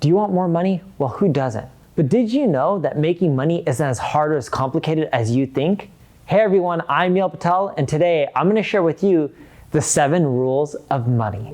Do you want more money? Well, who doesn't? But did you know that making money isn't as hard or as complicated as you think? Hey everyone, I'm Neil Patel, and today I'm going to share with you the 7 rules of money.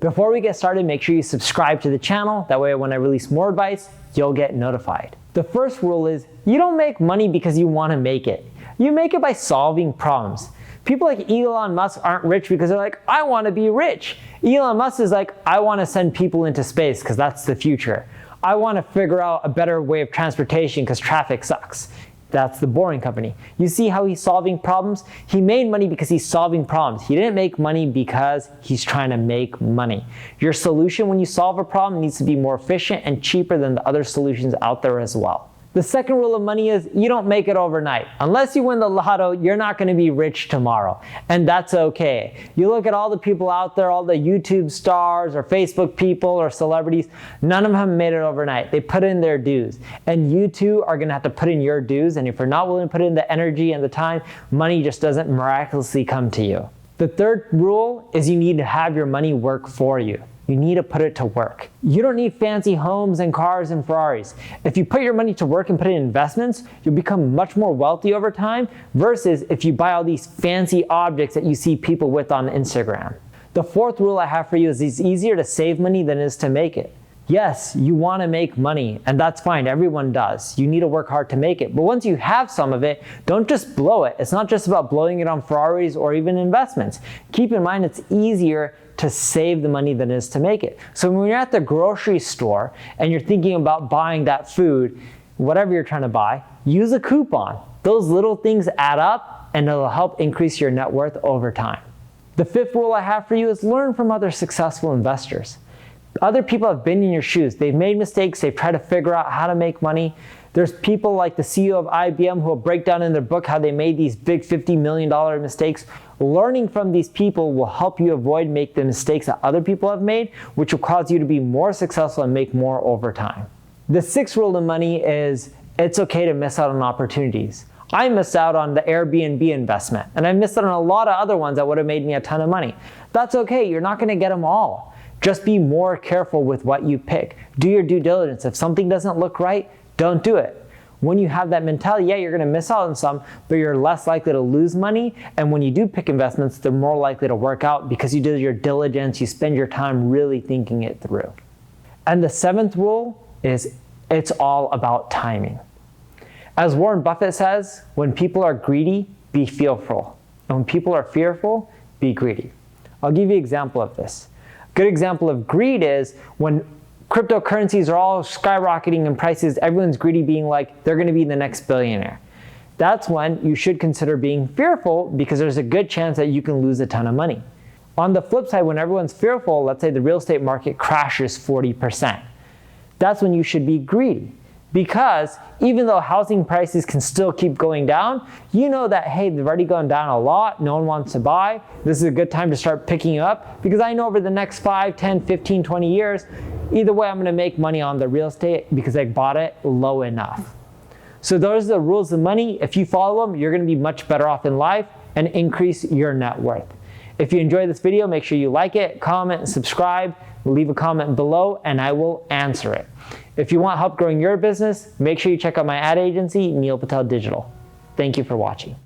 Before we get started, make sure you subscribe to the channel. That way when I release more advice, you'll get notified. The first rule is you don't make money because you want to make it. You make it by solving problems. People like Elon Musk aren't rich because they're like, I want to be rich. Elon Musk is like, I want to send people into space because that's the future. I want to figure out a better way of transportation because traffic sucks. That's the Boring Company. You see how he's solving problems? He made money because he's solving problems. He didn't make money because he's trying to make money. Your solution when you solve a problem needs to be more efficient and cheaper than the other solutions out there as well. The second rule of money is you don't make it overnight. Unless you win the lotto, you're not going to be rich tomorrow. And that's okay. You look at all the people out there, all the YouTube stars or Facebook people or celebrities, none of them made it overnight. They put in their dues. And you too are going to have to put in your dues. And if you're not willing to put in the energy and the time, money just doesn't miraculously come to you. The third rule is you need to have your money work for you. You need to put it to work. You don't need fancy homes and cars and Ferraris. If you put your money to work and put it in investments, you'll become much more wealthy over time versus if you buy all these fancy objects that you see people with on Instagram. The fourth rule I have for you is it's easier to save money than it is to make it. Yes, you want to make money, and that's fine. Everyone does. You need to work hard to make it. But once you have some of it, don't just blow it. It's not just about blowing it on Ferraris or even investments. Keep in mind it's easier to save the money than it is to make it. So when you're at the grocery store and you're thinking about buying that food, whatever you're trying to buy, use a coupon. Those little things add up and it'll help increase your net worth over time. The fifth rule I have for you is learn from other successful investors. Other people have been in your shoes. They've made mistakes. They've tried to figure out how to make money. There's people like the CEO of IBM who will break down in their book how they made these big $50 million mistakes. Learning from these people will help you avoid make the mistakes that other people have made, which will cause you to be more successful and make more over time. The sixth rule of money is it's okay to miss out on opportunities. I missed out on the Airbnb investment, and I missed out on a lot of other ones that would have made me a ton of money. That's okay. You're not going to get them all. Just be more careful with what you pick. Do your due diligence. If something doesn't look right, don't do it. When you have that mentality, yeah, you're going to miss out on some, but you're less likely to lose money. And when you do pick investments, they're more likely to work out because you did your diligence, you spend your time really thinking it through. And the seventh rule is it's all about timing. As Warren Buffett says, when people are greedy, be fearful. And when people are fearful, be greedy. I'll give you an example of this. A good example of greed is when cryptocurrencies are all skyrocketing in prices, everyone's greedy, being like, they're going to be the next billionaire. That's when you should consider being fearful because there's a good chance that you can lose a ton of money. On the flip side, when everyone's fearful, let's say the real estate market crashes 40%. That's when you should be greedy. Because even though housing prices can still keep going down, you know that, hey, they've already gone down a lot, no one wants to buy. This is a good time to start picking up because I know over the next 5, 10, 15, 20 years, either way I'm going to make money on the real estate because I bought it low enough. So those are the rules of money. If you follow them, you're going to be much better off in life and increase your net worth. If you enjoyed this video, make sure you like it, comment, and subscribe. Leave a comment below and I will answer it. If you want help growing your business, make sure you check out my ad agency, Neil Patel Digital. Thank you for watching.